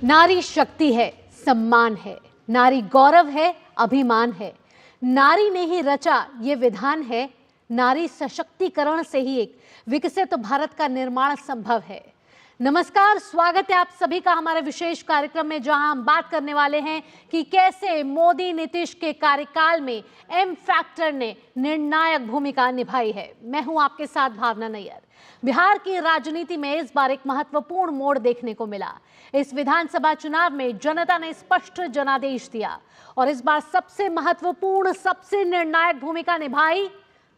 नारी शक्ति है, सम्मान है, नारी गौरव है, अभिमान है। नारी ने ही रचा ये विधान है। नारी सशक्तिकरण से ही एक विकसित भारत का निर्माण संभव है। नमस्कार, स्वागत है आप सभी का हमारे विशेष कार्यक्रम में, जहां हम बात करने वाले हैं कि कैसे मोदी नीतीश के कार्यकाल में एम फैक्टर ने निर्णायक भूमिका निभाई है। मैं हूं आपके साथ भावना नैयर। बिहार की राजनीति में इस बार एक महत्वपूर्ण मोड़ देखने को मिला। इस विधानसभा चुनाव में जनता ने स्पष्ट जनादेश दिया और इस बार सबसे महत्वपूर्ण, सबसे निर्णायक भूमिका निभाई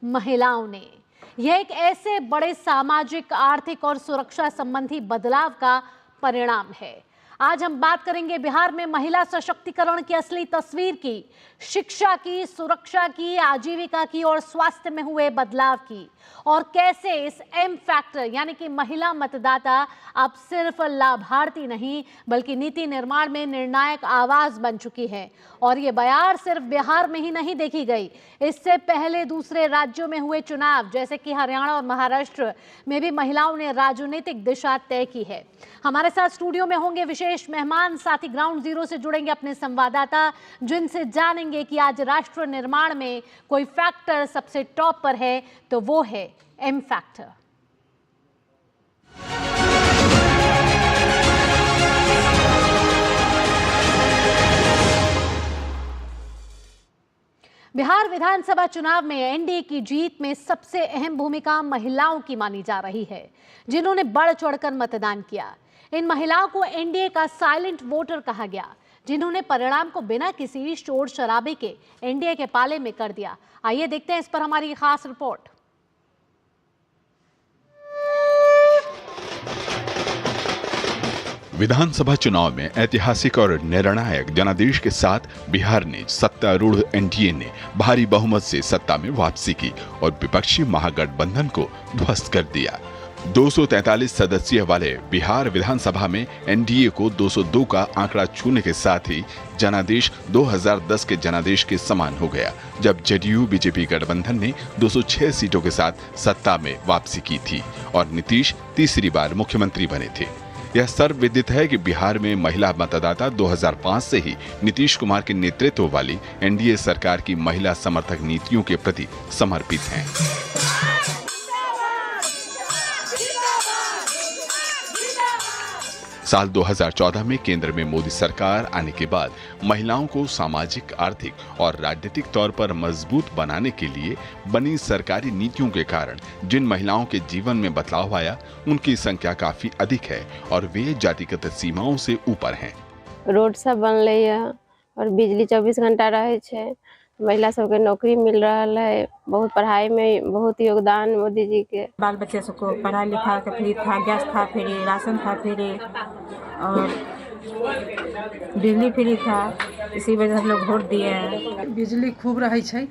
महिलाओं ने। यह एक ऐसे बड़े सामाजिक, आर्थिक और सुरक्षा संबंधी बदलाव का परिणाम है। आज हम बात करेंगे बिहार में महिला सशक्तिकरण की असली तस्वीर की, शिक्षा की, सुरक्षा की, आजीविका की और स्वास्थ्य में हुए बदलाव की, और कैसे इस एम फैक्टर यानी कि महिला मतदाता अब सिर्फ लाभार्थी नहीं बल्कि नीति निर्माण में निर्णायक आवाज बन चुकी है। और ये बयार सिर्फ बिहार में ही नहीं देखी गई, इससे पहले दूसरे राज्यों में हुए चुनाव जैसे कि हरियाणा और महाराष्ट्र में भी महिलाओं ने राजनीतिक दिशा तय की है। हमारे साथ स्टूडियो में होंगे विशेष मेहमान, साथ ही ग्राउंड जीरो से जुड़ेंगे अपने संवाददाता, जिनसे जानेंगे कि आज राष्ट्र निर्माण में कोई फैक्टर सबसे टॉप पर है तो वो है एम फैक्टर। बिहार विधानसभा चुनाव में एनडीए की जीत में सबसे अहम भूमिका महिलाओं की मानी जा रही है, जिन्होंने बढ़ चढ़कर मतदान किया। इन महिलाओं को एनडीए का साइलेंट वोटर कहा गया, जिन्होंने परिणाम को बिना किसी शोर शराबे के एनडीए के पाले में कर दिया। आइए देखते हैं इस पर हमारी खास रिपोर्ट। विधानसभा चुनाव में ऐतिहासिक और निर्णायक जनादेश के साथ बिहार ने सत्तारूढ़ एनडीए ने भारी बहुमत से सत्ता में वापसी की और विपक्षी महागठबंधन को ध्वस्त कर दिया। 243 सदस्यों वाले बिहार विधानसभा में एनडीए को 202 का आंकड़ा छूने के साथ ही जनादेश 2010 के जनादेश के समान हो गया, जब जेडीयू बीजेपी गठबंधन ने 206 सीटों के साथ सत्ता में वापसी की थी और नीतीश तीसरी बार मुख्यमंत्री बने थे। यह सर्वविदित है कि बिहार में महिला मतदाता 2005 से ही नीतीश कुमार के नेतृत्व वाली एनडीए सरकार की महिला समर्थक नीतियों के प्रति समर्पित हैं। साल 2014 में केंद्र में मोदी सरकार आने के बाद महिलाओं को सामाजिक, आर्थिक और राजनीतिक तौर पर मजबूत बनाने के लिए बनी सरकारी नीतियों के कारण जिन महिलाओं के जीवन में बदलाव आया, उनकी संख्या काफी अधिक है और वे जातिगत सीमाओं से ऊपर हैं। रोड सब बनले है और बिजली 24 घंटा रहे छे, महिला सबके नौकरी मिल रहा है, बहुत पढ़ाई में बहुत योगदान मोदी जी के। बाल बच्चे सबको पढ़ाई लिखाई का फ्री था, गैस था फ्री, राशन था फ्री और बिजली फ्री था। इसी वजह से हम लोग वोट दिए हैं। बिजली खूब रहे छै,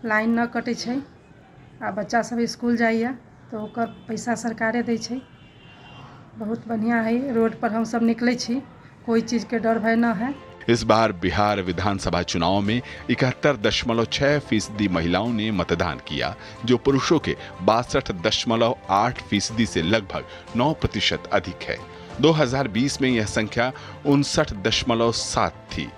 लाइन न कटे छै, आ बच्चा सब स्कूल जाइए तो ओकर पैसा सरकारे दै छै। बहुत बढ़िया है। रोड पर हम सब निकले छी, कोई चीज के डर भय न है। इस बार बिहार विधानसभा चुनाव में 71.6% महिलाओं ने मतदान किया, जो पुरुषों के 62.8% से लगभग 9% अधिक है। 2020 में यह संख्या 59.7 थी।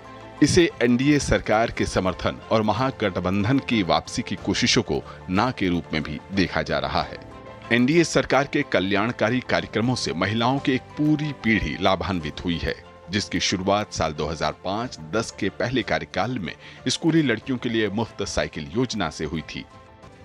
इसे एनडीए सरकार के समर्थन और महागठबंधन की वापसी की कोशिशों को ना के रूप में भी देखा जा रहा है। एनडीए सरकार के कल्याणकारी कार्यक्रमों से महिलाओं की एक पूरी पीढ़ी लाभान्वित हुई है, जिसकी शुरुआत साल 2005-10 के पहले कार्यकाल में स्कूली लड़कियों के लिए मुफ्त साइकिल योजना से हुई थी।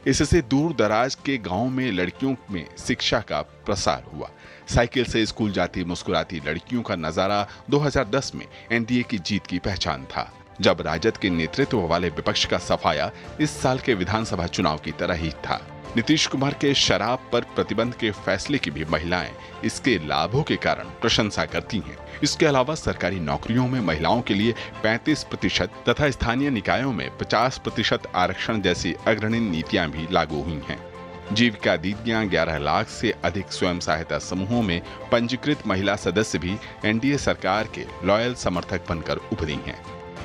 इससे दूर दराज के गांवों में लड़कियों में शिक्षा का प्रसार हुआ। साइकिल से स्कूल जाती मुस्कुराती लड़कियों का नजारा 2010 में एनडीए की जीत की पहचान था, जब राजद के नेतृत्व वाले विपक्ष का सफाया इस साल के विधानसभा चुनाव की तरह ही था। नीतीश कुमार के शराब पर प्रतिबंध के फैसले की भी महिलाएं इसके लाभों के कारण प्रशंसा करती हैं। इसके अलावा सरकारी नौकरियों में महिलाओं के लिए 35% तथा स्थानीय निकायों में 50% आरक्षण जैसी अग्रणी नीतियां भी लागू हुई हैं। जीविका दीदियां 11 लाख से अधिक स्वयं सहायता समूहों में पंजीकृत महिला सदस्य भी एनडीए सरकार के लॉयल समर्थक बनकर उभरी हैं।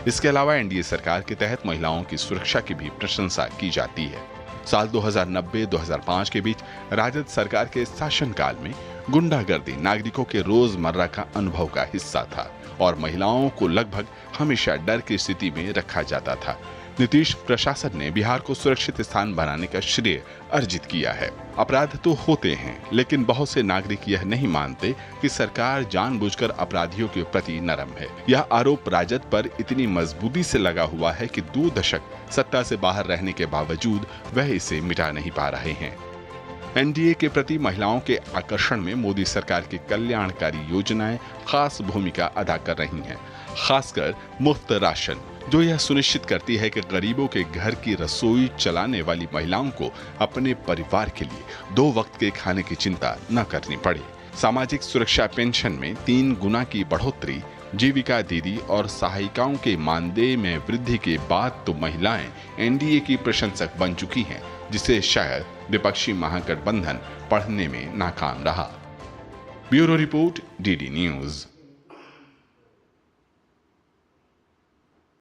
इसके अलावा एनडीए सरकार के तहत महिलाओं की सुरक्षा की भी प्रशंसा की जाती है। साल 2090-2005 के बीच राजद सरकार के शासनकाल में गुंडागर्दी नागरिकों के रोजमर्रा का अनुभव का हिस्सा था और महिलाओं को लगभग हमेशा डर की स्थिति में रखा जाता था। नीतीश प्रशासन ने बिहार को सुरक्षित स्थान बनाने का श्रेय अर्जित किया है। अपराध तो होते हैं, लेकिन बहुत से नागरिक यह नहीं मानते कि सरकार जानबूझकर अपराधियों के प्रति नरम है। यह आरोप राजद पर इतनी मजबूती से लगा हुआ है कि 2 दशक सत्ता से बाहर रहने के बावजूद वह इसे मिटा नहीं पा रहे हैं। एनडीए के प्रति महिलाओं के आकर्षण में मोदी सरकार की कल्याणकारी योजनाएं खास भूमिका अदा कर रही हैं, खासकर मुफ्त राशन, जो यह सुनिश्चित करती है कि गरीबों के घर की रसोई चलाने वाली महिलाओं को अपने परिवार के लिए 2 वक्त के खाने की चिंता न करनी पड़े। सामाजिक सुरक्षा पेंशन में 3 गुना की बढ़ोतरी, जीविका दीदी और सहायिकाओं के मानदेय में वृद्धि के बाद तो महिलाएं एनडीए की प्रशंसक बन चुकी हैं, जिसे शायद विपक्षी महागठबंधन पढ़ने में नाकाम रहा। Bureau report, DD news.